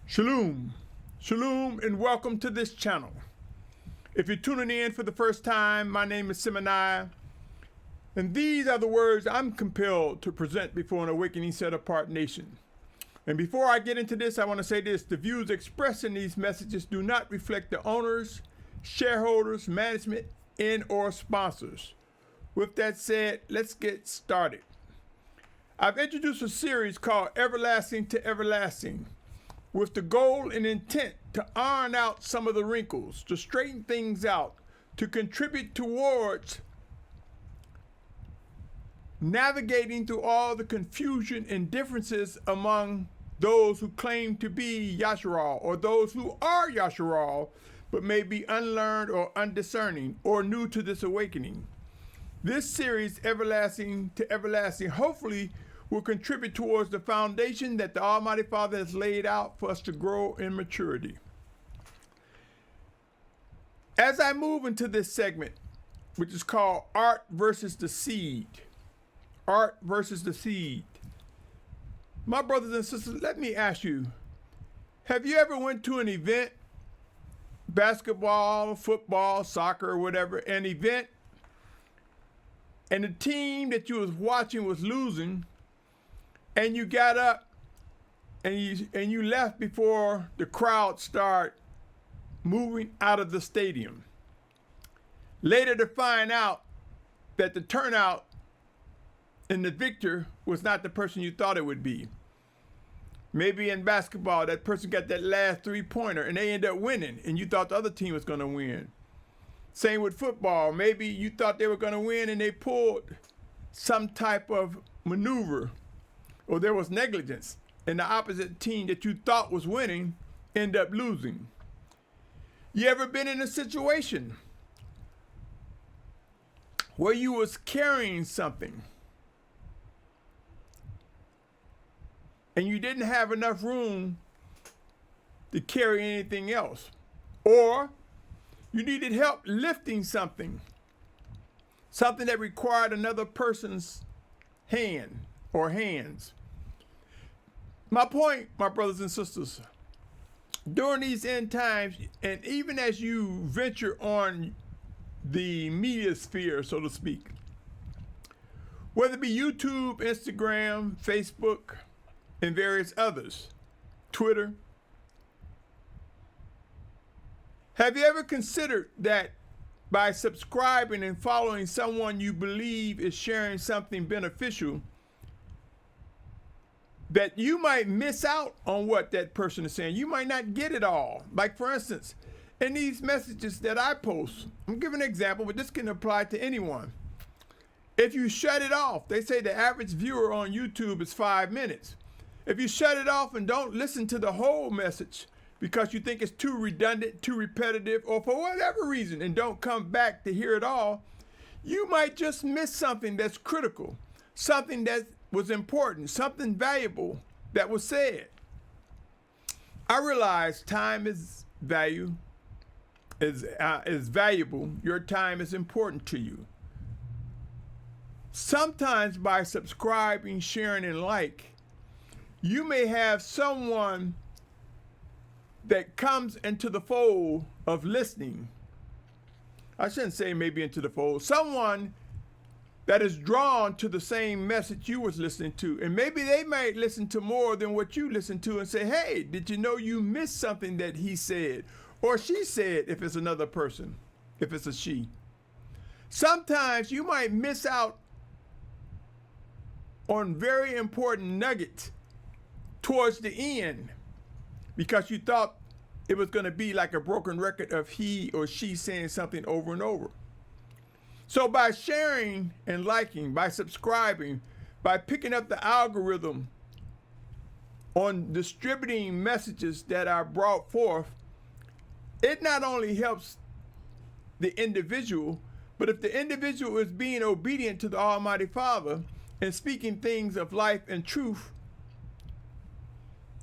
Shalum, Shalum, and welcome to this channel. If you're tuning in for the first time, my name is Symmanayah, and these are the words I'm compelled to present before an awakening set-apart nation. And before I get into this, I want to say this: the views expressed in these messages do not reflect the owners, shareholders, management, and/or sponsors. With that said, let's get started. I've introduced a series called Everlasting to Everlasting, with the goal and intent to iron out some of the wrinkles, to straighten things out, to contribute towards navigating through all the confusion and differences among those who claim to be Yahusha, or those who are Yahusha, but may be unlearned or undiscerning or new to this awakening. This series, Everlasting to Everlasting, hopefully will contribute towards the foundation that the Almighty Father has laid out for us to grow in maturity. As I move into this segment, which is called Art versus the Seed, Art versus the Seed. My brothers and sisters, let me ask you, have you ever went to an event, basketball, football, soccer, or whatever, an event, and the team that you was watching was losing, and you got up and you left before the crowd started moving out of the stadium, later to find out that the turnout and the victor was not the person you thought it would be? Maybe in basketball, that person got that last three-pointer and they ended up winning, and you thought the other team was going to win. Same with football. Maybe you thought they were going to win and they pulled some type of maneuver, or there was negligence, and the opposite team that you thought was winning ended up losing. You ever been in a situation where you was carrying something and you didn't have enough room to carry anything else, or you needed help lifting something that required another person's hand or hands? My point, my brothers and sisters, during these end times, and even as you venture on the media sphere, so to speak, whether it be YouTube, Instagram, Facebook, and various others, Twitter, have you ever considered that by subscribing and following someone you believe is sharing something beneficial, that you might miss out on what that person is saying? You might not get it all. Like, for instance, in these messages that I post, I'm giving an example, but this can apply to anyone. If you shut it off, they say the average viewer on YouTube is 5 minutes. If you shut it off and don't listen to the whole message because you think it's too redundant, too repetitive, or for whatever reason, and don't come back to hear it all, you might just miss something that's critical, something that was important, something valuable that was said. I realize time is valuable. Your time is important to you. Sometimes by subscribing, sharing, and like, you may have someone that comes into the fold of listening. I shouldn't say maybe into the fold. Someone that is drawn to the same message you was listening to. And maybe they might listen to more than what you listened to and say, hey, did you know you missed something that he said or she said, if it's another person, if it's a she. Sometimes you might miss out on very important nuggets towards the end because you thought it was going to be like a broken record of he or she saying something over and over. So by sharing and liking, by subscribing, by picking up the algorithm on distributing messages that are brought forth, it not only helps the individual, but if the individual is being obedient to the Almighty Father and speaking things of life and truth,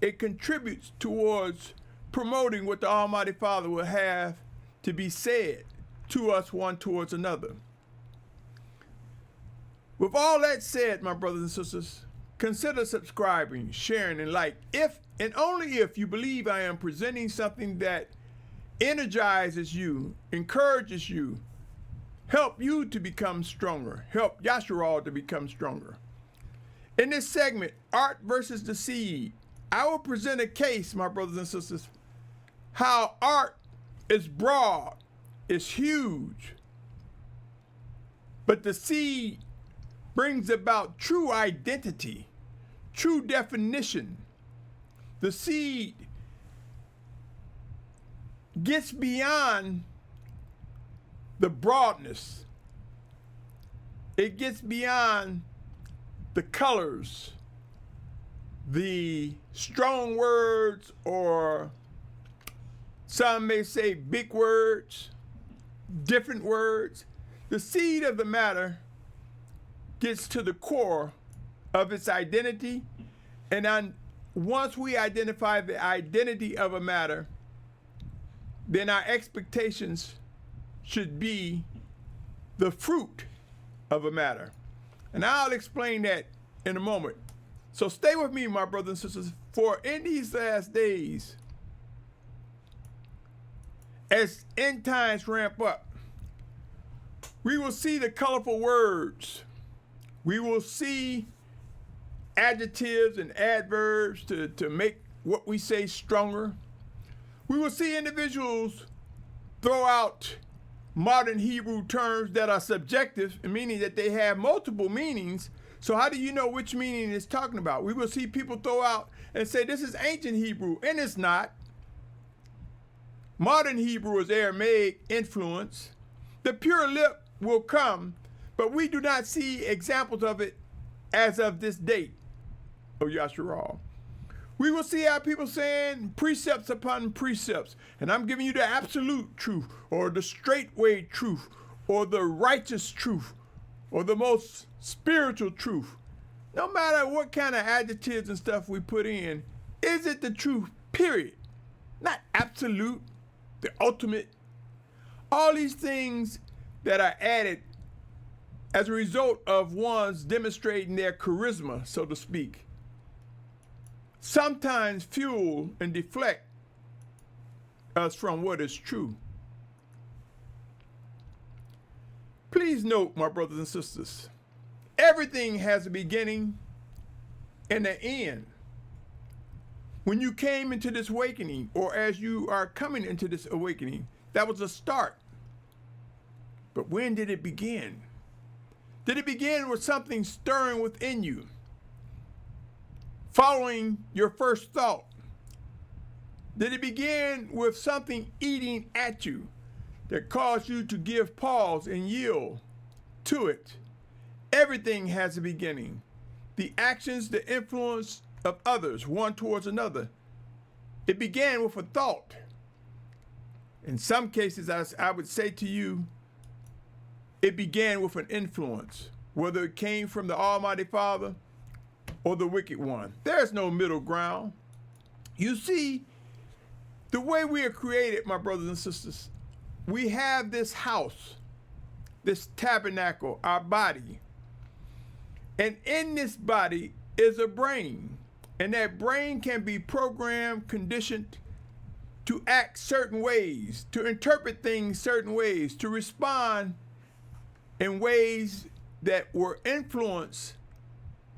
it contributes towards promoting what the Almighty Father will have to be said to us one towards another. With all that said, my brothers and sisters, consider subscribing, sharing, and like. If and only if you believe I am presenting something that energizes you, encourages you, help you to become stronger, help Yahushua to become stronger. In this segment, art versus the seed, I will present a case, my brothers and sisters, how art is broad, is huge, but the seed brings about true identity, true definition. The seed gets beyond the broadness. It gets beyond the colors, the strong words, or some may say big words, different words. The seed of the matter gets to the core of its identity, and once we identify the identity of a matter, then our expectations should be the fruit of a matter. And I'll explain that in a moment. So stay with me, my brothers and sisters, for in these last days, as end times ramp up, we will see the colorful words. We will see adjectives and adverbs to make what we say stronger. We will see individuals throw out modern Hebrew terms that are subjective, meaning that they have multiple meanings. So how do you know which meaning it's talking about? We will see people throw out and say this is ancient Hebrew, and it's not. Modern Hebrew is Aramaic influence. The pure lip will come, but we do not see examples of it as of this date of Yahushua. We will see how people saying precepts upon precepts, and I'm giving you the absolute truth, or the straightway truth, or the righteous truth, or the most spiritual truth. No matter what kind of adjectives and stuff we put in, is it the truth, period? Not absolute, the ultimate. All these things that are added as a result of one's demonstrating their charisma, so to speak, sometimes fuel and deflect us from what is true. Please note, my brothers and sisters, everything has a beginning and an end. When you came into this awakening, or as you are coming into this awakening, that was a start. But when did it begin? Did it begin with something stirring within you, following your first thought? Did it begin with something eating at you that caused you to give pause and yield to it? Everything has a beginning. The actions, the influence of others, one towards another. It began with a thought. In some cases, I would say to you, it began with an influence, whether it came from the Almighty Father or the wicked one. There's no middle ground. You see, the way we are created, my brothers and sisters, we have this house, this tabernacle, our body. And in this body is a brain. And that brain can be programmed, conditioned to act certain ways, to interpret things certain ways, to respond in ways that were influenced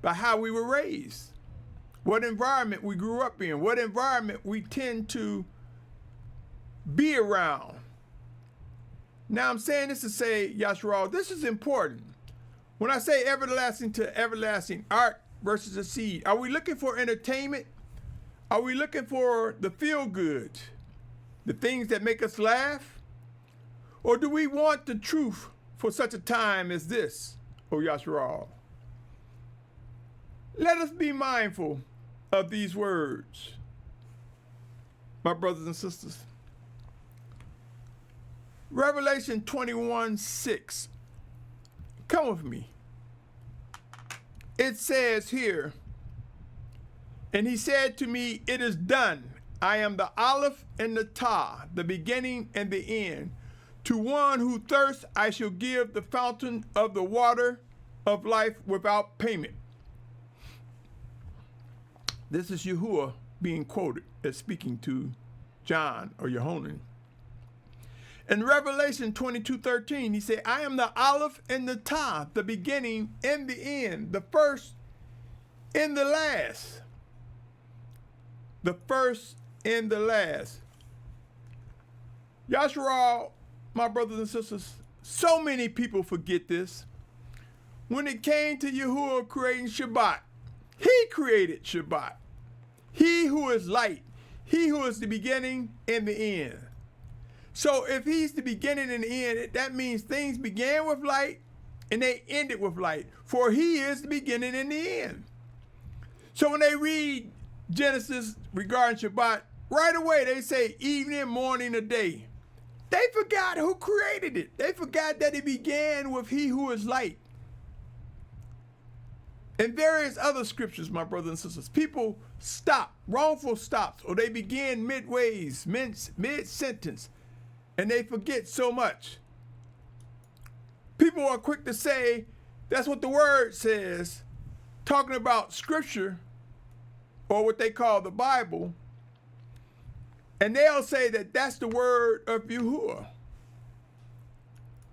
by how we were raised, what environment we grew up in, what environment we tend to be around. Now I'm saying this to say, Yahushua, this is important. When I say everlasting to everlasting, art versus a seed, are we looking for entertainment? Are we looking for the feel good, the things that make us laugh? Or do we want the truth for such a time as this, O Yahushua? Let us be mindful of these words, my brothers and sisters. Revelation 21:6. Come with me. It says here, and he said to me, it is done. I am the Aleph and the Tah, the beginning and the end. To one who thirsts, I shall give the fountain of the water of life without payment. This is Yahuah being quoted as speaking to John or Yohanan. In Revelation 22:13, he said, I am the Aleph and the Tav, the beginning and the end, the first and the last. The first and the last. Yahusha, my brothers and sisters, so many people forget this. When it came to Yahuah creating Shabbat, he created Shabbat. He who is light, he who is the beginning and the end. So if he's the beginning and the end, that means things began with light and they ended with light. For he is the beginning and the end. So when they read Genesis regarding Shabbat, right away they say evening, morning, or day. They forgot who created it. They forgot that it began with he who is light. And various other scriptures, my brothers and sisters, people stop, wrongful stops, or they begin midways, mid-sentence, and they forget so much. People are quick to say, that's what the word says, talking about scripture, or what they call the Bible, and they'll say that that's the word of Yahuah.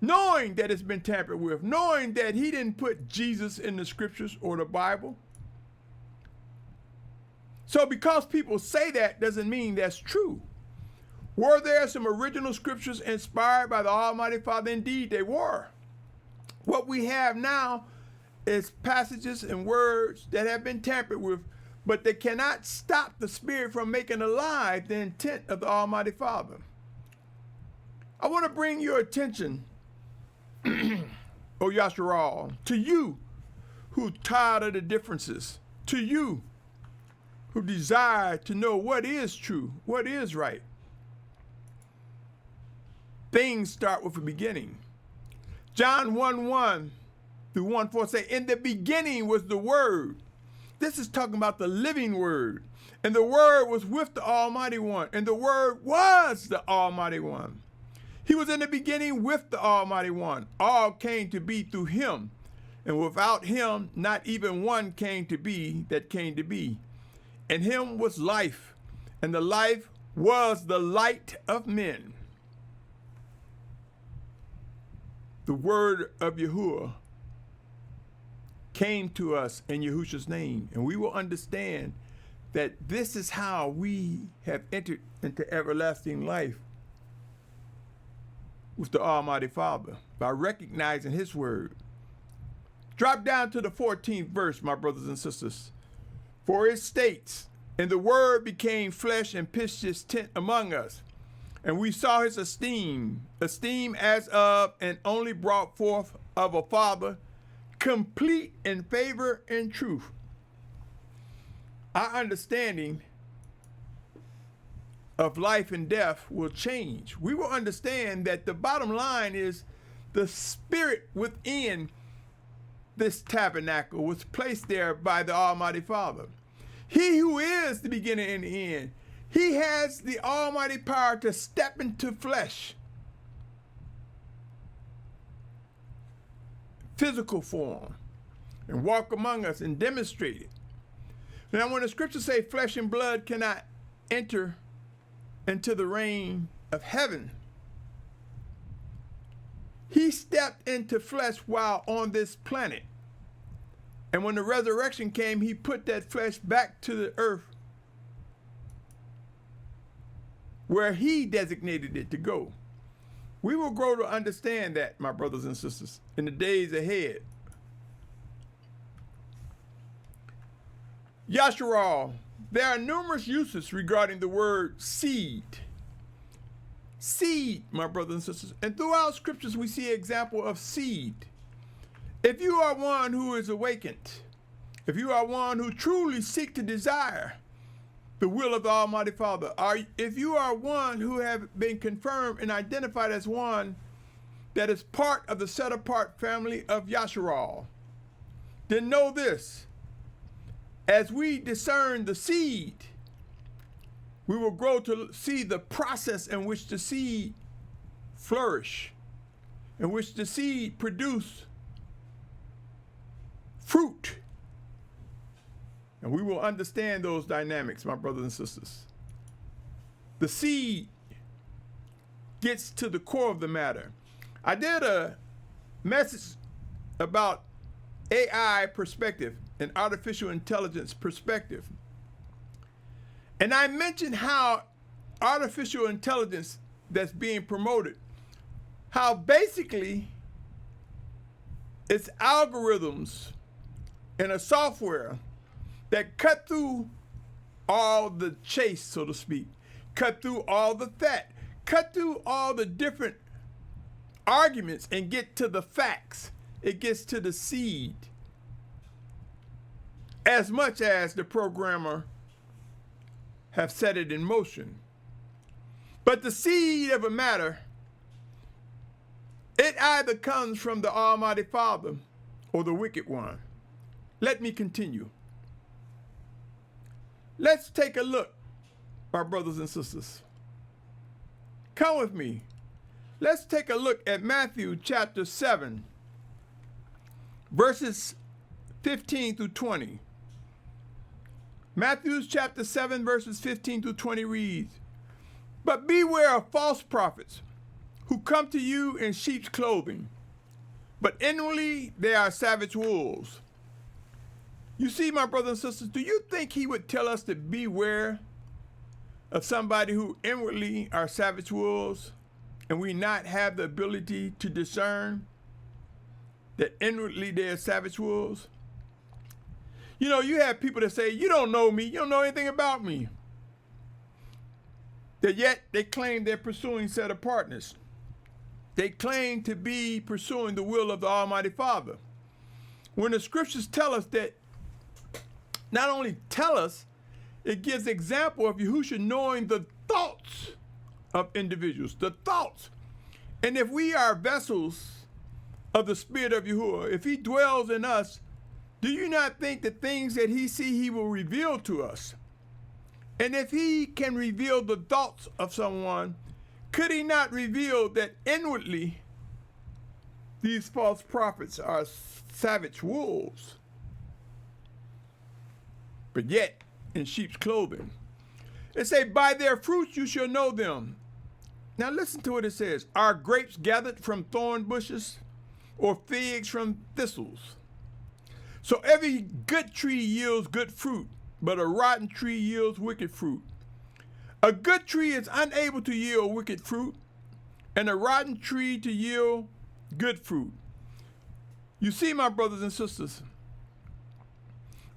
Knowing that it's been tampered with, knowing that he didn't put Jesus in the scriptures or the Bible. So because people say that doesn't mean that's true. Were there some original scriptures inspired by the Almighty Father? Indeed, they were. What we have now is passages and words that have been tampered with, but they cannot stop the Spirit from making alive the intent of the Almighty Father. I want to bring your attention, O Yahusha, to you who tired of the differences, to you who desire to know what is true, what is right. Things start with a beginning. John 1:1 through 1:4 say, in the beginning was the Word. This is talking about the living Word. And the Word was with the Almighty One. And the Word was the Almighty One. He was in the beginning with the Almighty One. All came to be through him. And without him, not even one came to be that came to be. In him was life. And the life was the light of men. The word of Yahuah came to us in Yahusha's name, and we will understand that this is how we have entered into everlasting life with the Almighty Father, by recognizing his word. Drop down to the 14th verse, my brothers and sisters. For it states, and the word became flesh and pitched his tent among us. And we saw his esteem as of and only brought forth of a father, complete in favor and truth. Our understanding of life and death will change. We will understand that the bottom line is the spirit within this tabernacle was placed there by the Almighty Father. He who is the beginning and the end, he has the almighty power to step into flesh, physical form, and walk among us and demonstrate it. Now, when the scriptures say flesh and blood cannot enter into the reign of heaven, he stepped into flesh while on this planet. And when the resurrection came, he put that flesh back to the earth where he designated it to go. We will grow to understand that, my brothers and sisters, in the days ahead. Yahusha, there are numerous uses regarding the word seed. Seed, my brothers and sisters. And throughout scriptures, we see an example of seed. If you are one who is awakened, if you are one who truly seeks to desire the will of the Almighty Father, if you are one who have been confirmed and identified as one that is part of the set-apart family of Yahusha, then know this: as we discern the seed, we will grow to see the process in which the seed flourish, in which the seed produce fruit. And we will understand those dynamics, my brothers and sisters. The seed gets to the core of the matter. I did a message about AI perspective and artificial intelligence perspective. And I mentioned how artificial intelligence that's being promoted, how basically it's algorithms and a software that cut through all the chase, so to speak, cut through all the fat, cut through all the different arguments and get to the facts. It gets to the seed as much as the programmer have set it in motion. But the seed of a matter, it either comes from the Almighty Father or the wicked one. Let me continue. Let's take a look, my brothers and sisters. Come with me. Let's take a look at Matthew chapter 7, verses 15 through 20. Matthew chapter 7, verses 15 through 20 reads, "But beware of false prophets who come to you in sheep's clothing, but inwardly they are savage wolves." You see, my brothers and sisters, do you think he would tell us to beware of somebody who inwardly are savage wolves and we not have the ability to discern that inwardly they are savage wolves? You know, you have people that say, "You don't know me, you don't know anything about me." That yet they claim they're pursuing set of partners. They claim to be pursuing the will of the Almighty Father. When the scriptures tell us that, not only tell us, it gives example of Yahusha knowing the thoughts of individuals, the thoughts. And if we are vessels of the Spirit of Yahuwah, if he dwells in us, do you not think the things that he sees he will reveal to us? And if he can reveal the thoughts of someone, could he not reveal that inwardly these false prophets are savage wolves, but yet in sheep's clothing? It say, "By their fruits you shall know them." Now listen to what it says. "Are grapes gathered from thorn bushes or figs from thistles? So every good tree yields good fruit, but a rotten tree yields wicked fruit. A good tree is unable to yield wicked fruit, and a rotten tree to yield good fruit." You see, my brothers and sisters,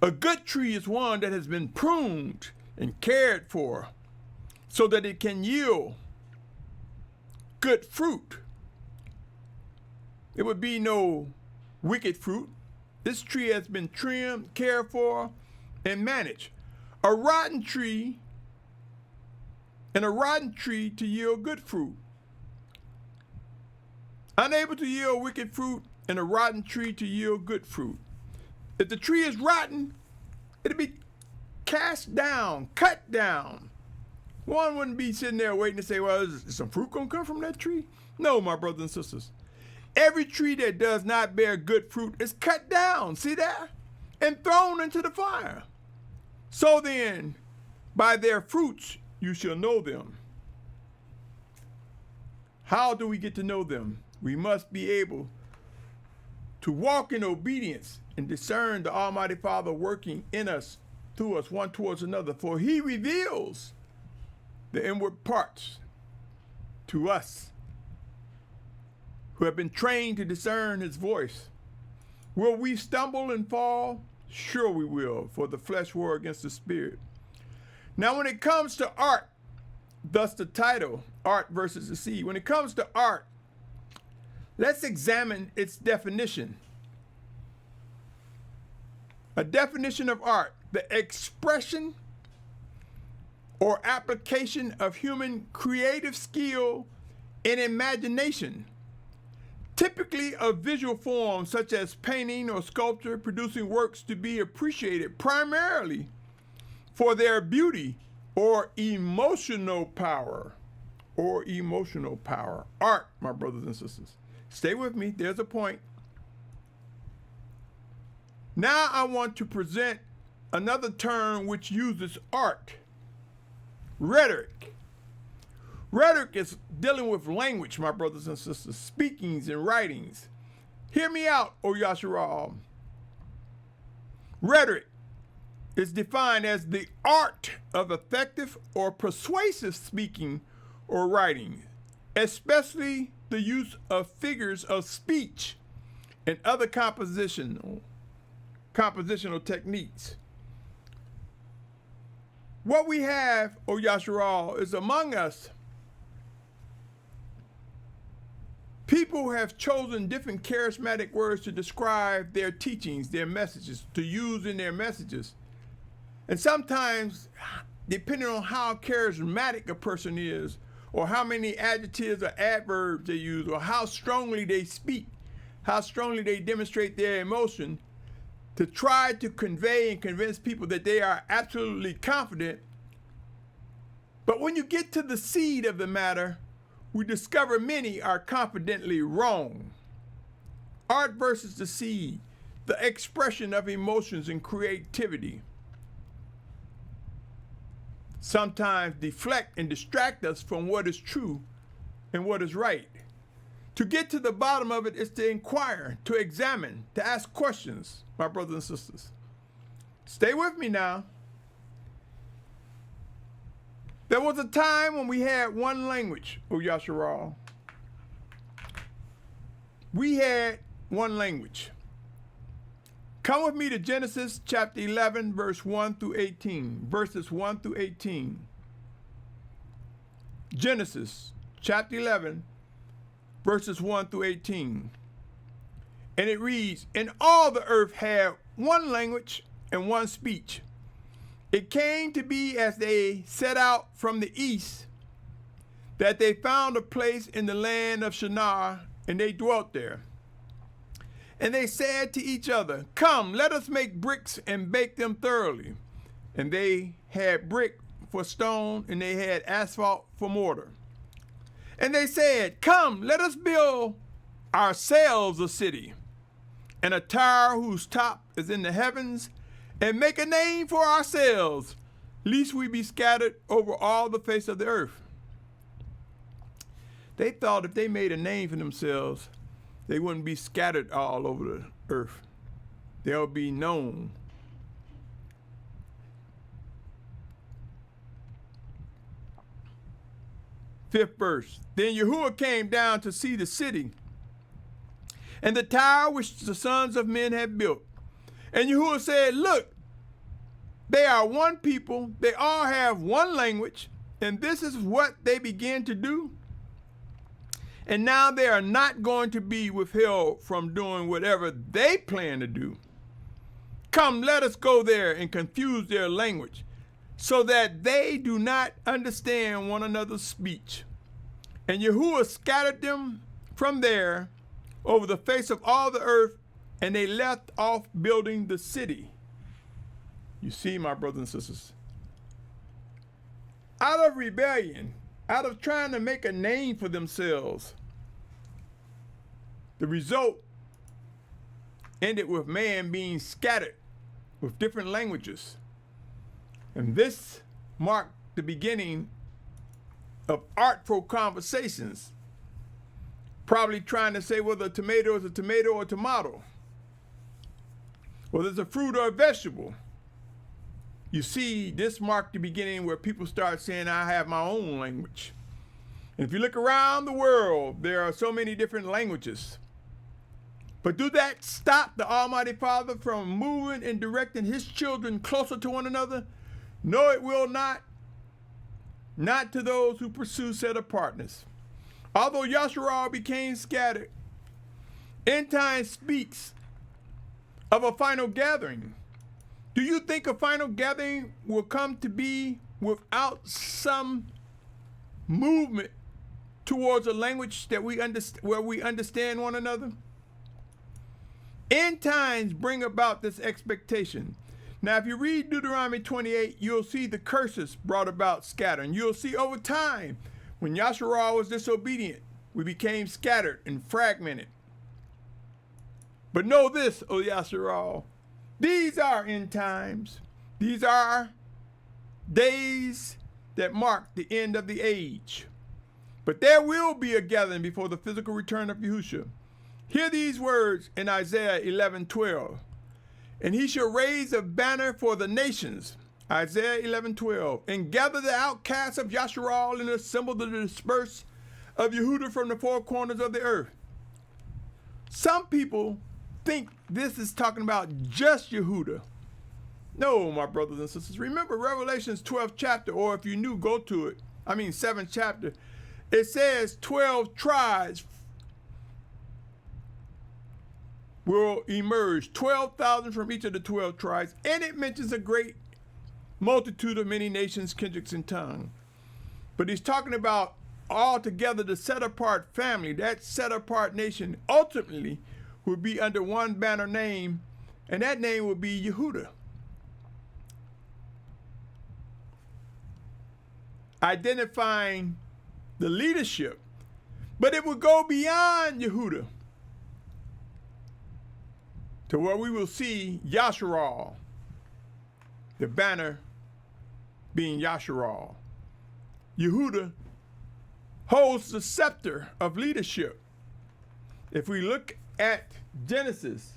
a good tree is one that has been pruned and cared for so that it can yield good fruit. It would be no wicked fruit. This tree has been trimmed, cared for, and managed. A rotten tree to yield good fruit. Unable to yield wicked fruit, and a rotten tree to yield good fruit. If the tree is rotten, it'll be cast down, cut down. One wouldn't be sitting there waiting to say, "Well, is some fruit gonna come from that tree?" No, my brothers and sisters. Every tree that does not bear good fruit is cut down, see that? And thrown into the fire. So then, by their fruits you shall know them. How do we get to know them? We must be able to walk in obedience and discern the Almighty Father working in us, through us, one towards another. For he reveals the inward parts to us who have been trained to discern his voice. Will we stumble and fall? Sure we will, for the flesh war against the spirit. Now when it comes to art, thus the title, Art versus the Seed. When it comes to art, let's examine its definition. A definition of art: the expression or application of human creative skill and imagination, typically of visual forms such as painting or sculpture, producing works to be appreciated primarily for their beauty or emotional power. Art, my brothers and sisters. Stay with me, there's a point. Now I want to present another term which uses art, rhetoric. Rhetoric is dealing with language, my brothers and sisters, speakings and writings. Hear me out, O Yahusha. Rhetoric is defined as the art of effective or persuasive speaking or writing, especially the use of figures of speech and other compositional techniques. What we have, O Yahusha, is among us people who have chosen different charismatic words to describe their teachings, their messages, to use in their messages. And sometimes, depending on how charismatic a person is, or how many adjectives or adverbs they use, or how strongly they speak, how strongly they demonstrate their emotion, to try to convey and convince people that they are absolutely confident. But when you get to the seed of the matter, we discover many are confidently wrong. Art versus the seed, the expression of emotions and creativity, sometimes deflect and distract us from what is true and what is right. To get to the bottom of it is to inquire, to examine, to ask questions, my brothers and sisters. Stay with me now. There was a time when we had one language, O Yahusha. We had one language. Come with me to Genesis chapter 11, verse 1 through 18. Verses 1 through 18. Genesis chapter 11, verses 1 through 18. And it reads, "And all the earth had one language and one speech. It came to be as they set out from the east that they found a place in the land of Shinar, and they dwelt there. And they said to each other, 'Come, let us make bricks and bake them thoroughly.' And they had brick for stone, and they had asphalt for mortar. And they said, 'Come, let us build ourselves a city, and a tower whose top is in the heavens, and make a name for ourselves, lest we be scattered over all the face of the earth.' They thought if they made a name for themselves, they wouldn't be scattered all over the earth. They'll be known. Fifth verse. Then Yahuah came down to see the city and the tower which the sons of men had built. And Yahuah said, 'Look, they are one people, they all have one language, and this is what they began to do. And now they are not going to be withheld from doing whatever they plan to do. Come, let us go there and confuse their language, so that they do not understand one another's speech.' And Yahuah scattered them from there over the face of all the earth, and they left off building the city." You see, my brothers and sisters, out of rebellion, out of trying to make a name for themselves, the result ended with man being scattered with different languages. And this marked the beginning of artful conversations, probably trying to say whether a tomato is a tomato or a tomato, whether it's a fruit or a vegetable. You see, this marked the beginning where people start saying, "I have my own language." And if you look around the world, there are so many different languages. But do that stop the Almighty Father from moving and directing his children closer to one another? No, it will not. Not to those who pursue set apartness. Although Yahusha became scattered, end time speaks of a final gathering. Do you think a final gathering will come to be without some movement towards a language that where we understand one another? End times bring about this expectation. Now, if you read Deuteronomy 28, you'll see the curses brought about scattering. You'll see over time, when Yahusha was disobedient, we became scattered and fragmented. But know this, O Yahusha, these are end times. These are days that mark the end of the age. But there will be a gathering before the physical return of Yahusha. Hear these words in Isaiah 11:12. And he shall raise a banner for the nations, Isaiah 11:12, and gather the outcasts of Yasharal and assemble the dispersed of Yehudah from the four corners of the earth. Some people think this is talking about just Yehudah. No, my brothers and sisters. Remember Revelation's 12th chapter, or if you knew, go to it. 7th chapter. It says 12 tribes will emerge, 12,000 from each of the 12 tribes, and it mentions a great multitude of many nations, kindreds, and tongues. But he's talking about altogether the set-apart family. That set-apart nation ultimately would be under one banner name, and that name would be Yehudah. Identifying the leadership, but it would go beyond Yehudah to where we will see Yasharal, the banner being Yasharal. Yehudah holds the scepter of leadership. If we look at Genesis,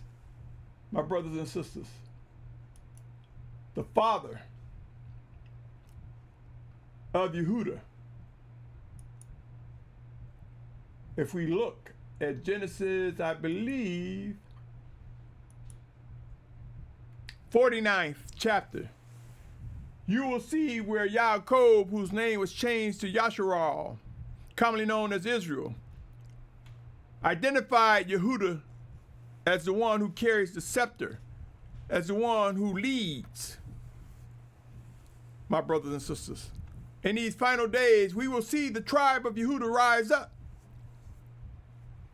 my brothers and sisters, the father of Yehudah, if we look at Genesis, I believe, 49th chapter, you will see where Yaakov, whose name was changed to Yasharal, commonly known as Israel, identified Yehudah as the one who carries the scepter, as the one who leads. My brothers and sisters, in these final days, we will see the tribe of Yehudah rise up,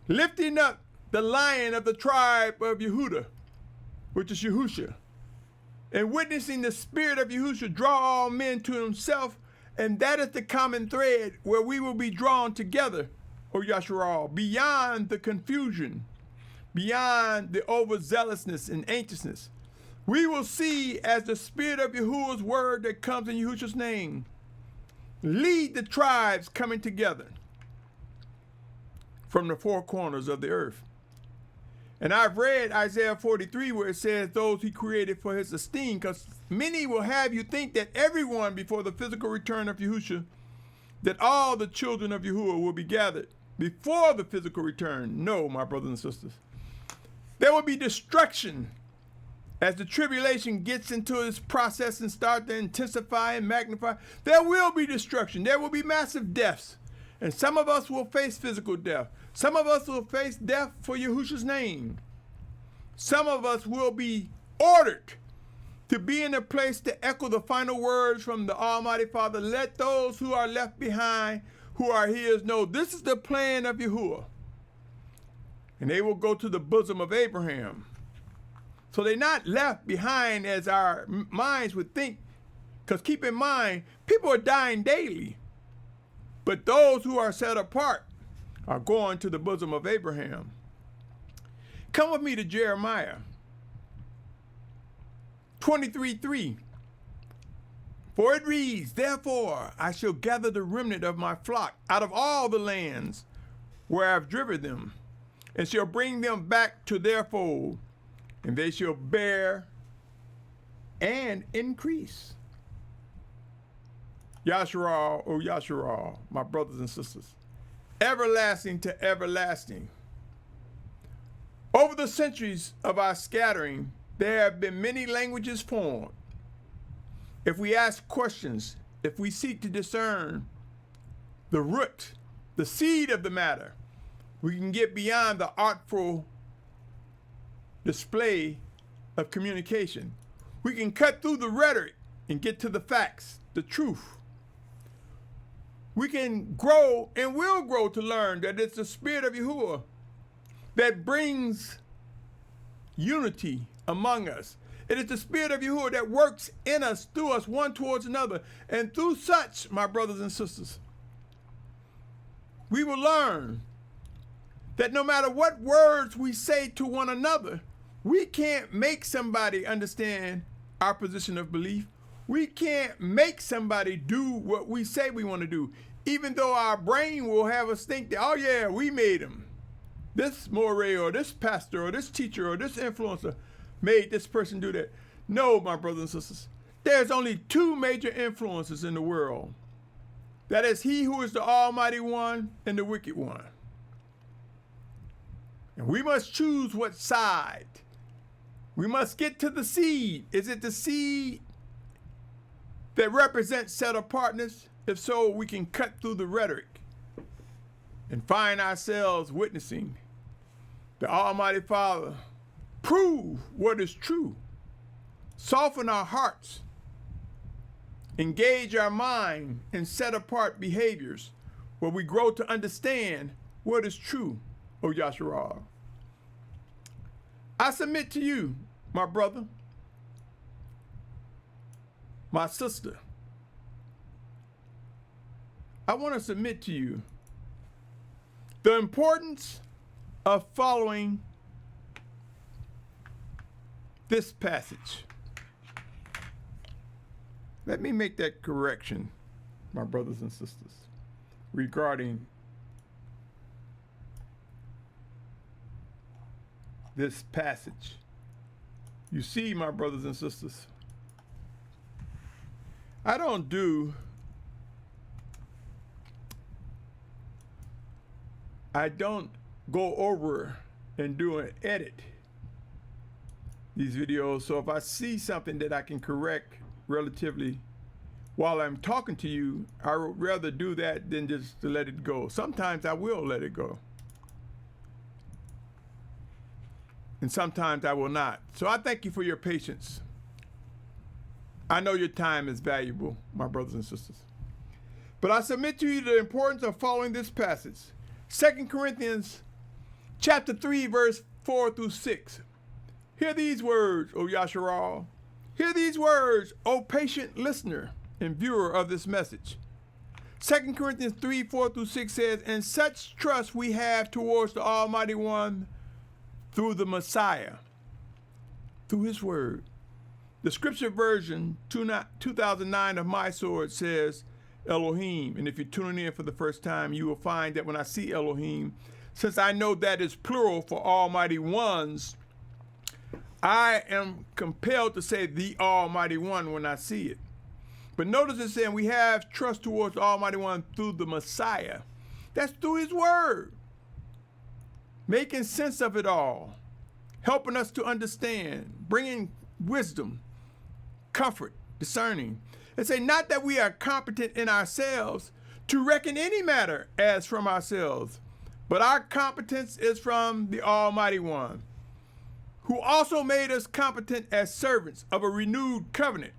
lifting up the lion of the tribe of Yehudah, which is Yahusha, and witnessing the spirit of Yahusha draw all men to himself, and that is the common thread where we will be drawn together, O Yasharal, beyond the confusion, beyond the overzealousness and anxiousness. We will see as the spirit of Yahuwah's word that comes in Yahusha's name lead the tribes coming together from the four corners of the earth. And I've read Isaiah 43 where it says those he created for his esteem, because many will have you think that everyone before the physical return of Yahusha, that all the children of Yahuwah will be gathered before the physical return. No, my brothers and sisters. There will be destruction as the tribulation gets into its process and start to intensify and magnify. There will be destruction. There will be massive deaths. And some of us will face physical death. Some of us will face death for Yahusha's name. Some of us will be ordered to be in a place to echo the final words from the Almighty Father. Let those who are left behind, who are his, know this is the plan of Yahuwah. And they will go to the bosom of Abraham. So they're not left behind as our minds would think. Because keep in mind, people are dying daily. But those who are set apart are going to the bosom of Abraham. Come with me to Jeremiah 23:3. For it reads, therefore I shall gather the remnant of my flock out of all the lands where I have driven them, and shall bring them back to their fold, and they shall bear and increase. Yasharal, O Yasharal, my brothers and sisters, everlasting to everlasting. Over the centuries of our scattering, there have been many languages formed. If we ask questions, if we seek to discern the root, the seed of the matter, we can get beyond the artful display of communication. We can cut through the rhetoric and get to the facts, the truth. We can grow and will grow to learn that it's the spirit of Yahuwah that brings unity among us. It is the spirit of Yahuwah that works in us, through us, one towards another. And through such, my brothers and sisters, we will learn that no matter what words we say to one another, we can't make somebody understand our position of belief. We can't make somebody do what we say we want to do, even though our brain will have us think that, oh yeah, we made him. This moray or this pastor or this teacher or this influencer made this person do that. No, my brothers and sisters, there's only two major influences in the world. That is he who is the Almighty One and the wicked one. And we must choose what side. We must get to the seed. Is it the seed that represents set apartness? If so, we can cut through the rhetoric and find ourselves witnessing the Almighty Father prove what is true, soften our hearts, engage our mind in set apart behaviors where we grow to understand what is true, O Yahushua. I submit to you, my brother, my sister, I want to submit to you the importance of following this passage. Let me make that correction, my brothers and sisters, regarding this passage. You see, my brothers and sisters, I don't go over and do an edit these videos. So if I see something that I can correct relatively while I'm talking to you, I would rather do that than just to let it go. Sometimes I will let it go, and sometimes I will not. So I thank you for your patience. I know your time is valuable, my brothers and sisters. But I submit to you the importance of following this passage. 2 Corinthians chapter 3, verse 4 through 6. Hear these words, O Yahushua. Hear these words, O patient listener and viewer of this message. 2 Corinthians 3, 4 through 6 says, and such trust we have towards the Almighty One through the Messiah, through his word. The scripture version 2009 of my sword says Elohim. And if you're tuning in for the first time, you will find that when I see Elohim, since I know that is plural for Almighty Ones, I am compelled to say the Almighty One when I see it. But notice it's saying we have trust towards the Almighty One through the Messiah. That's through his word. Making sense of it all. Helping us to understand. Bringing wisdom, comfort, discerning. And say not that we are competent in ourselves to reckon any matter as from ourselves, but our competence is from the Almighty One, who also made us competent as servants of a renewed covenant,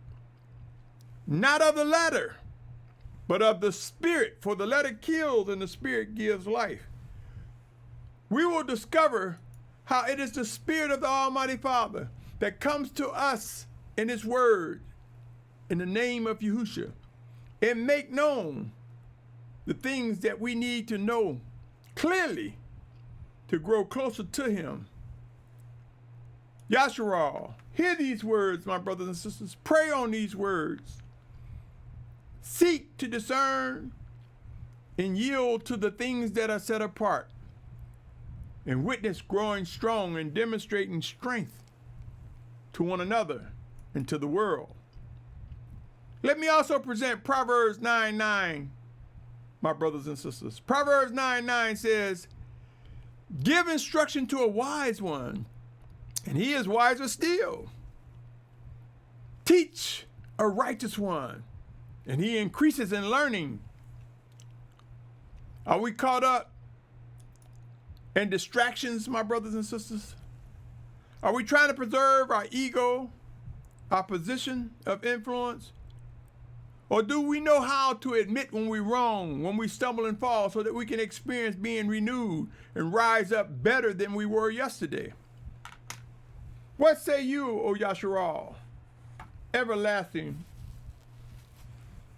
not of the letter, but of the Spirit, for the letter kills and the Spirit gives life. We will discover how it is the Spirit of the Almighty Father that comes to us in his word, in the name of Yahusha, and make known the things that we need to know clearly to grow closer to him. Yahushua, hear these words, my brothers and sisters. Pray on these words. Seek to discern and yield to the things that are set apart, and witness growing strong and demonstrating strength to one another and to the world. Let me also present Proverbs 9:9, my brothers and sisters. Proverbs 9:9 says, give instruction to a wise one, and he is wiser still. Teach a righteous one, and he increases in learning. Are we caught up in distractions, my brothers and sisters? Are we trying to preserve our ego, our position of influence? Or do we know how to admit when we're wrong, when we stumble and fall, so that we can experience being renewed and rise up better than we were yesterday? What say you, O Yahushua? Everlasting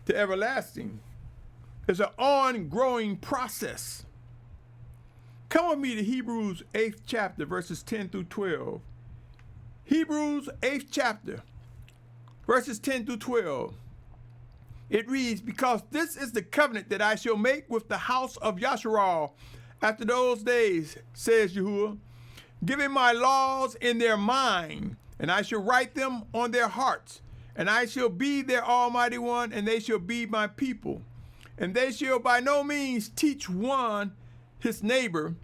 to everlasting is an ongoing process. Come with me to Hebrews 8th chapter, verses 10 through 12. Hebrews 8th chapter, verses 10 through 12. It reads, because this is the covenant that I shall make with the house of Yahusha after those days, says Yahuah, giving my laws in their mind, and I shall write them on their hearts, and I shall be their Almighty One, and they shall be my people. And they shall by no means teach one his neighbor,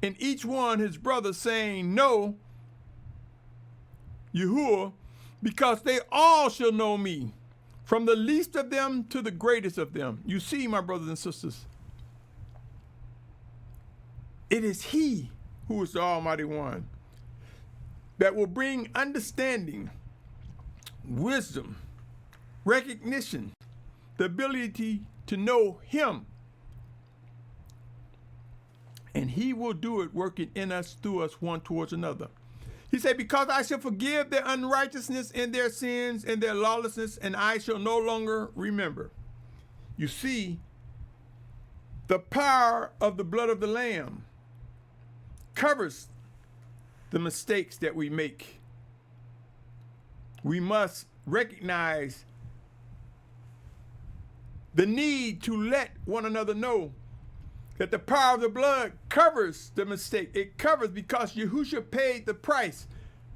and each one his brother, saying, know Yahuah, because they all shall know me, from the least of them to the greatest of them. You see, my brothers and sisters, it is he who is the Almighty One that will bring understanding, wisdom, recognition, the ability to know him. And he will do it working in us, through us, one towards another. He said, because I shall forgive their unrighteousness and their sins and their lawlessness, and I shall no longer remember. You see, the power of the blood of the Lamb covers the mistakes that we make. We must recognize the need to let one another know that the power of the blood covers the mistake. It covers because Yahusha paid the price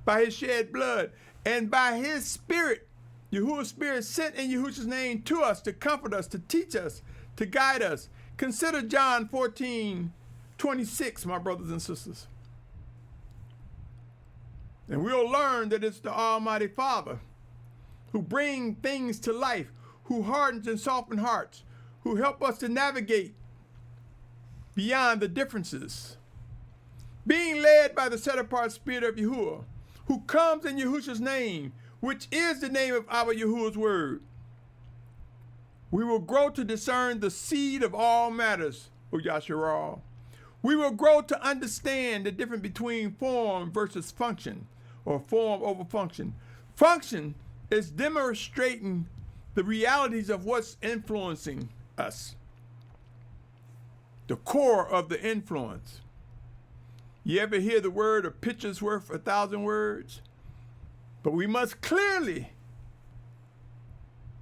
by his shed blood, and by his spirit, Yahuwah's spirit sent in Yahusha's name to us to comfort us, to teach us, to guide us. Consider John 14:26, my brothers and sisters. And we'll learn that it's the Almighty Father who brings things to life, who hardens and softens hearts, who help us to navigate beyond the differences. Being led by the set-apart spirit of Yahuah, who comes in Yahusha's name, which is the name of our Yahuwah's word. We will grow to discern the seed of all matters, O Yahusha. We will grow to understand the difference between form versus function, or form over function. Function is demonstrating the realities of what's influencing us, the core of the influence. You ever hear the word, a picture's worth 1,000 words? But we must clearly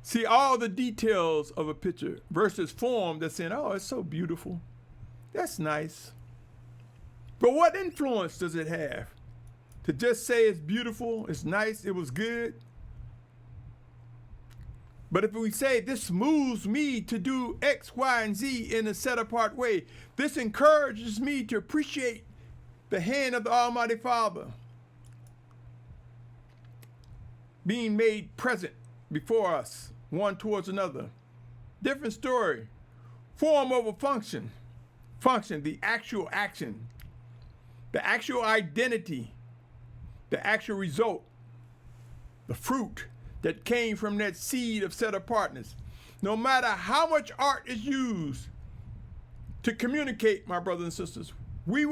see all the details of a picture versus form that's saying, oh, it's so beautiful. That's nice. But what influence does it have? To just say it's beautiful, it's nice, it was good. But if we say this moves me to do X, Y, and Z in a set-apart way, this encourages me to appreciate the hand of the Almighty Father being made present before us, one towards another. Different story. Form over function. Function, the actual action, the actual identity, the actual result, the fruit that came from that seed of set-apartness. No matter how much art is used to communicate, my brothers and sisters, we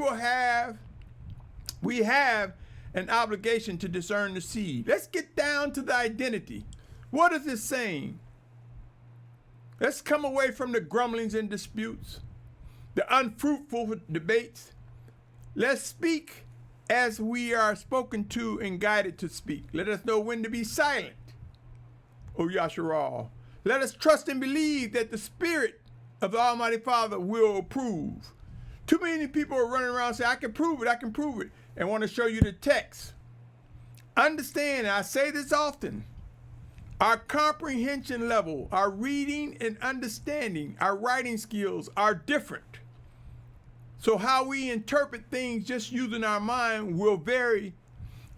have an obligation to discern the seed. Let's get down to the identity. What is it saying? Let's come away from the grumblings and disputes, the unfruitful debates. Let's speak as we are spoken to and guided to speak. Let us know when to be silent, O Yahusha. Let us trust and believe that the Spirit of the Almighty Father will approve. Too many people are running around saying, I can prove it, and want to show you the text. Understand, and I say this often, our comprehension level, our reading and understanding, our writing skills are different. So how we interpret things just using our mind will vary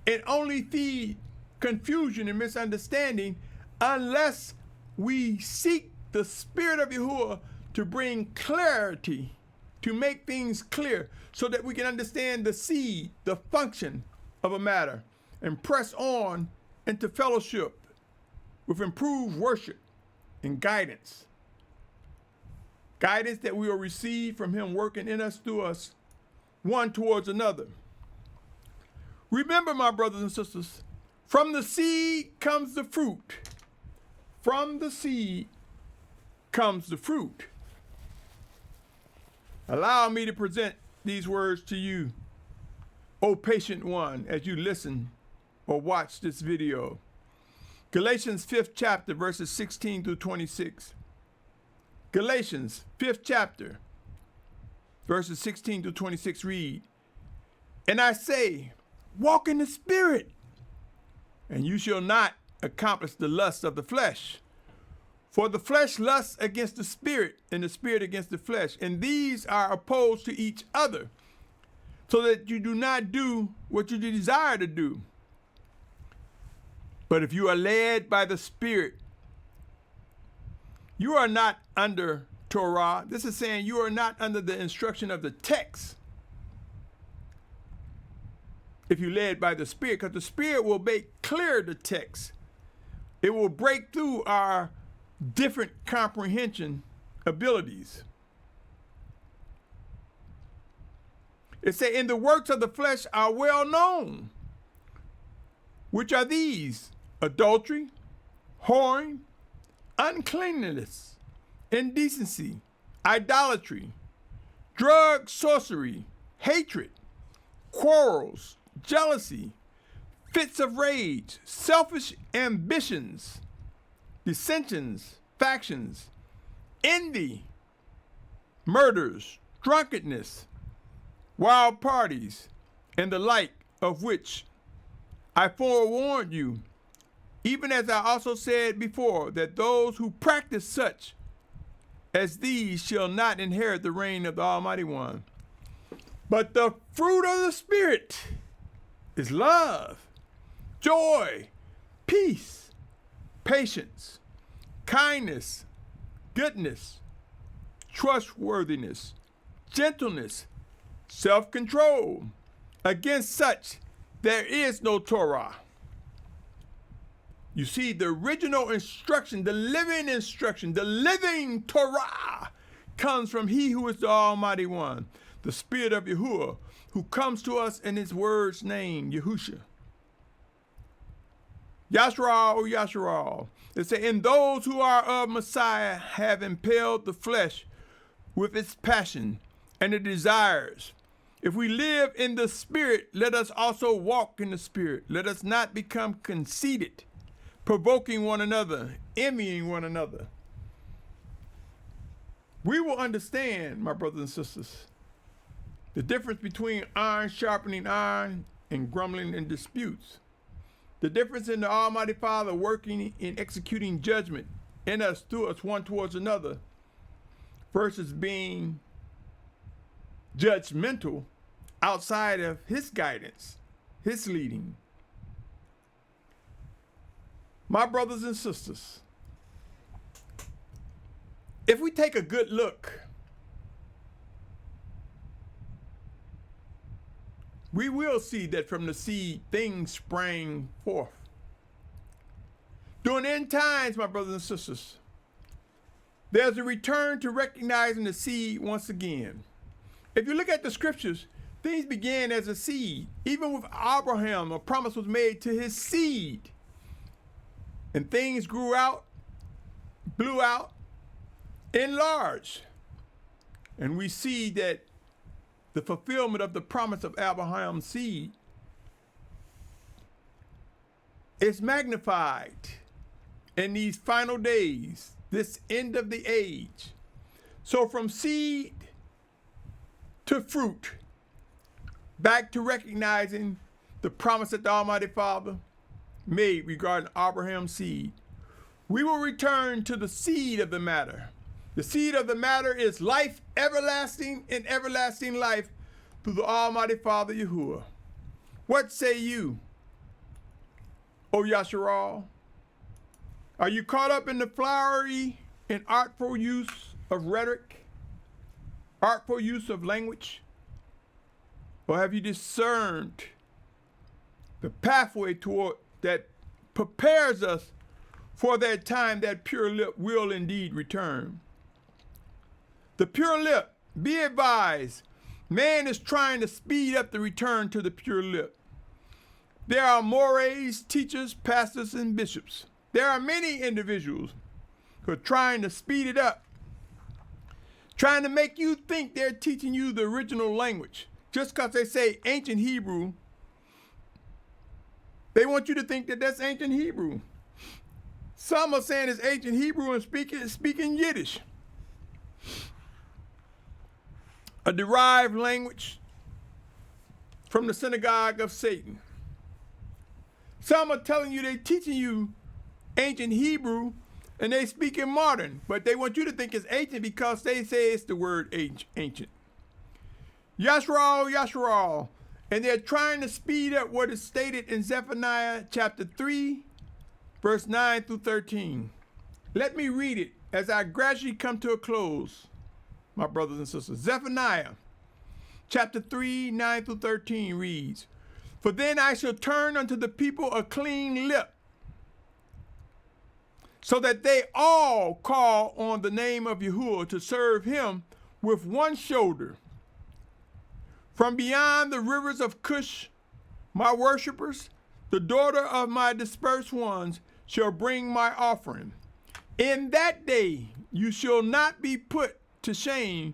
and only feed confusion and misunderstanding unless we seek the Spirit of Yahuah to bring clarity, to make things clear so that we can understand the seed, the function of a matter, and press on into fellowship with improved worship and guidance. Guidance that we will receive from him working in us, through us, one towards another. Remember, my brothers and sisters, from the seed comes the fruit. From the seed comes the fruit. Allow me to present these words to you, O patient one, as you listen or watch this video. Galatians 5th chapter, verses 16 through 26. Galatians 5th chapter, verses 16 through 26 read, "And I say, walk in the Spirit, and you shall not accomplish the lusts of the flesh. For the flesh lusts against the Spirit, and the Spirit against the flesh, and these are opposed to each other, so that you do not do what you desire to do. But if you are led by the Spirit, you are not under Torah." This is saying you are not under the instruction of the text. If you're led by the Spirit, because the Spirit will make clear the text. It will break through our different comprehension abilities. It says, "And the works of the flesh are well known, which are these: adultery, whoring, uncleanness, indecency, idolatry, drug, sorcery, hatred, quarrels, jealousy, fits of rage, selfish ambitions, dissensions, factions, envy, murders, drunkenness, wild parties, and the like, of which I forewarned you, even as I also said before, that those who practice such as these shall not inherit the reign of the Almighty One. But the fruit of the Spirit is love, joy, peace, patience, kindness, goodness, trustworthiness, gentleness, self-control. Against such there is no Torah." You see, the original instruction, the living Torah comes from He who is the Almighty One, the Spirit of Yahuah, who comes to us in His word's name, Yahusha. Yashral, Yashral. It says, "And those who are of Messiah have impelled the flesh with its passion and the desires. If we live in the Spirit, let us also walk in the Spirit. Let us not become conceited, provoking one another, envying one another." We will understand, my brothers and sisters, the difference between iron sharpening iron and grumbling in disputes. The difference in the Almighty Father working in executing judgment in us, through us, one towards another, versus being judgmental outside of His guidance, His leading. My brothers and sisters, if we take a good look, we will see that from the seed things sprang forth. During end times, my brothers and sisters, there's a return to recognizing the seed once again. If you look at the scriptures, things began as a seed. Even with Abraham, a promise was made to his seed. And things grew out, blew out, enlarged. And we see that the fulfillment of the promise of Abraham's seed is magnified in these final days, this end of the age. So from seed to fruit, back to recognizing the promise that the Almighty Father made regarding Abraham's seed, we will return to the seed of the matter. The seed of the matter is life everlasting and everlasting life through the Almighty Father Yahuah. What say you, O Yasharal? Are you caught up in the flowery and artful use of rhetoric, artful use of language? Or have you discerned the pathway toward that prepares us for that time that pure lip will indeed return? The pure lip, be advised, man is trying to speed up the return to the pure lip. There are mores, teachers, pastors, and bishops. There are many individuals who are trying to speed it up, trying to make you think they're teaching you the original language. Just because they say ancient Hebrew, they want you to think that that's ancient Hebrew. Some are saying it's ancient Hebrew and speaking Yiddish, a derived language from the synagogue of Satan. Some are telling you they're teaching you ancient Hebrew and they speak in modern, but they want you to think it's ancient because they say it's the word ancient. Yashral, and they're trying to speed up what is stated in Zephaniah chapter 3, verse 9 through 13. Let me read it as I gradually come to a close, my brothers and sisters. Zephaniah chapter 3, 9 through 13 reads, "For then I shall turn unto the people a clean lip, so that they all call on the name of Yahuah to serve him with one shoulder. From beyond the rivers of Cush, my worshipers, the daughter of my dispersed ones, shall bring my offering. In that day you shall not be put to shame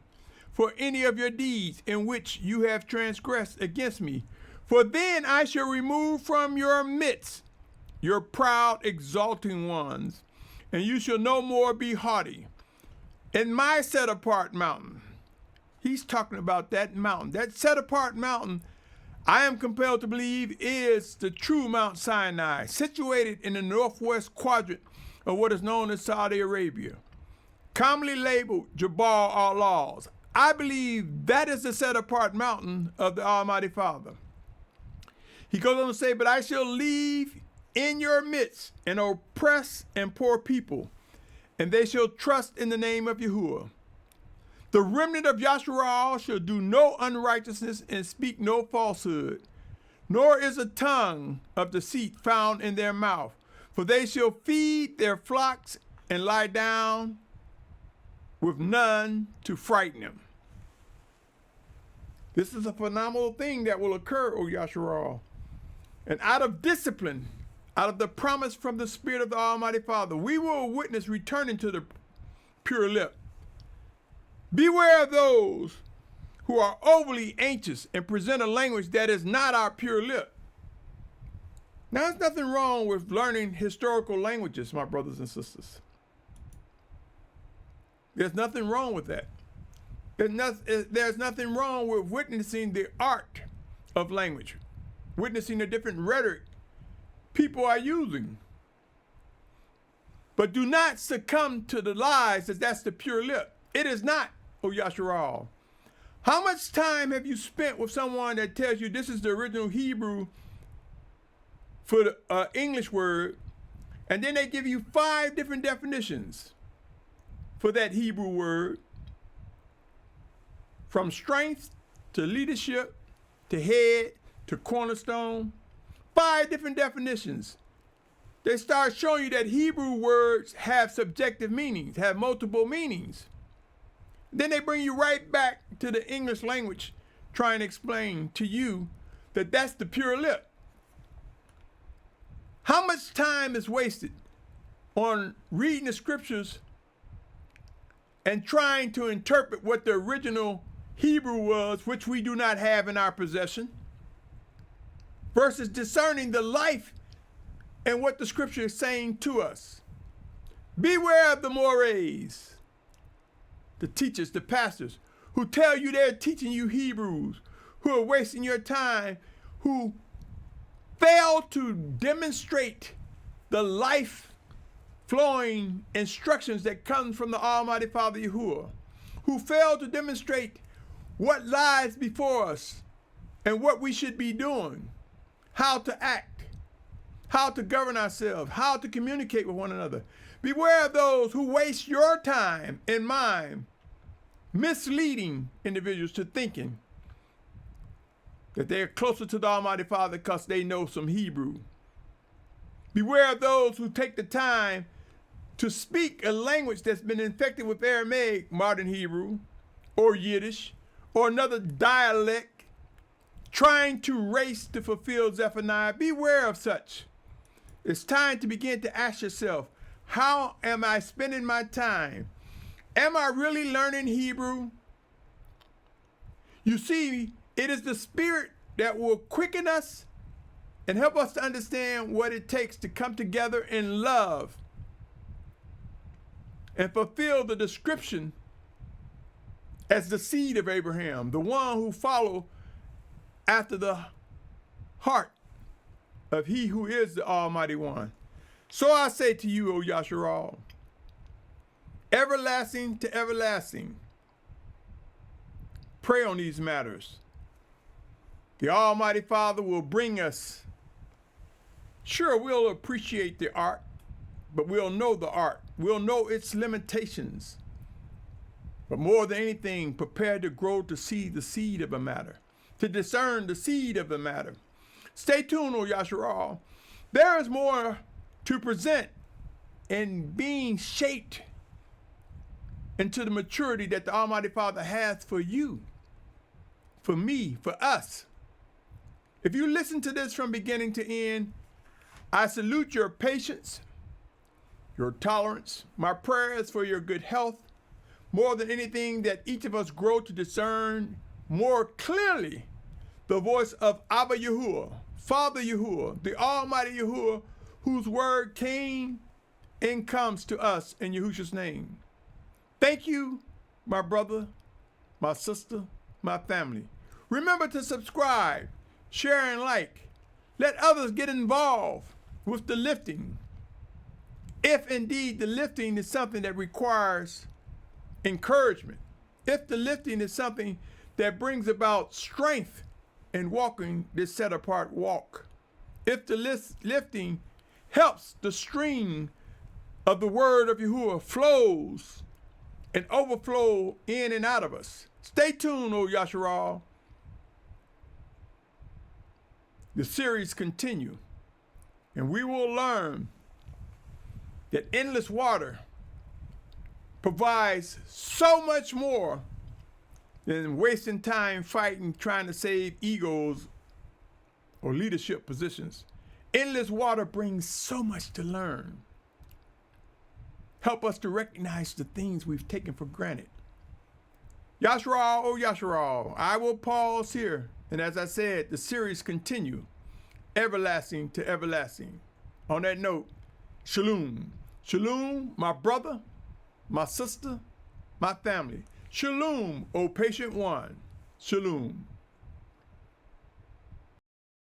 for any of your deeds in which you have transgressed against me. For then I shall remove from your midst your proud exalting ones, and you shall no more be haughty. In my set apart mountain," he's talking about that mountain, that set apart mountain, I am compelled to believe is the true Mount Sinai, situated in the northwest quadrant of what is known as Saudi Arabia, commonly labeled Jabal al-Lawz. I believe that is the set apart mountain of the Almighty Father. He goes on to say, "But I shall leave in your midst an oppressed and poor people, and they shall trust in the name of Yahuah. The remnant of Yasharal shall do no unrighteousness and speak no falsehood, nor is a tongue of deceit found in their mouth. For they shall feed their flocks and lie down with none to frighten them." This is a phenomenal thing that will occur, O Yasharal. And out of discipline, out of the promise from the Spirit of the Almighty Father, we will witness returning to the pure lip. Beware of those who are overly anxious and present a language that is not our pure lip. Now, there's nothing wrong with learning historical languages, my brothers and sisters. There's nothing wrong with that. There's nothing wrong with witnessing the art of language, witnessing the different rhetoric people are using. But do not succumb to the lies that that's the pure lip. It is not, O Yasharal. How much time have you spent with someone that tells you this is the original Hebrew for the English word, and then they give you 5 different definitions for that Hebrew word, from strength to leadership to head to cornerstone, 5 different definitions. They start showing you that Hebrew words have subjective meanings, have multiple meanings. Then they bring you right back to the English language, trying to explain to you that that's the pure lip. How much time is wasted on reading the scriptures and trying to interpret what the original Hebrew was, which we do not have in our possession, versus discerning the life and what the scripture is saying to us? Beware of the mores, the teachers, the pastors, who tell you they're teaching you Hebrews, who are wasting your time, who fail to demonstrate the life-flowing instructions that come from the Almighty Father Yahuah, who fail to demonstrate what lies before us and what we should be doing, how to act, how to govern ourselves, how to communicate with one another. Beware of those who waste your time and mine, misleading individuals to thinking that they're closer to the Almighty Father because they know some Hebrew. Beware of those who take the time to speak a language that's been infected with Aramaic, modern Hebrew, or Yiddish, or another dialect, trying to race to fulfill Zephaniah. Beware of such. It's time to begin to ask yourself, how am I spending my time? Am I really learning Hebrew? You see, it is the Spirit that will quicken us and help us to understand what it takes to come together in love and fulfill the description as the seed of Abraham, the one who followed after the heart of he who is the Almighty One. So I say to you, O Yahusha, everlasting to everlasting, pray on these matters. The Almighty Father will bring us. Sure, we'll appreciate the art, but we'll know the art. We'll know its limitations. But more than anything, prepare to grow to see the seed of a matter, to discern the seed of the matter. Stay tuned, O Yahusha. There is more to present in being shaped into the maturity that the Almighty Father has for you, for me, for us. If you listen to this from beginning to end, I salute your patience, your tolerance. My prayer is for your good health. More than anything, that each of us grow to discern more clearly the voice of Abba Yahuah, Father Yahuah, the Almighty Yahuah, whose word came and comes to us in Yahusha's name. Thank you, my brother, my sister, my family. Remember to subscribe, share, and like. Let others get involved with the lifting, if indeed the lifting is something that requires encouragement, if the lifting is something that brings about strength in walking this set-apart walk, if the lifting helps the stream of the word of Yahuah flows and overflow in and out of us. Stay tuned, O Yahusha. The series continue, and we will learn that endless water provides so much more than wasting time fighting, trying to save egos or leadership positions. Endless water brings so much to learn. Help us to recognize the things we've taken for granted. Yahusha, oh Yahusha, I will pause here. And as I said, the series continue, everlasting to everlasting. On that note, Shalum. Shalom, my brother, my sister, my family. Shalom, O patient one. Shalom.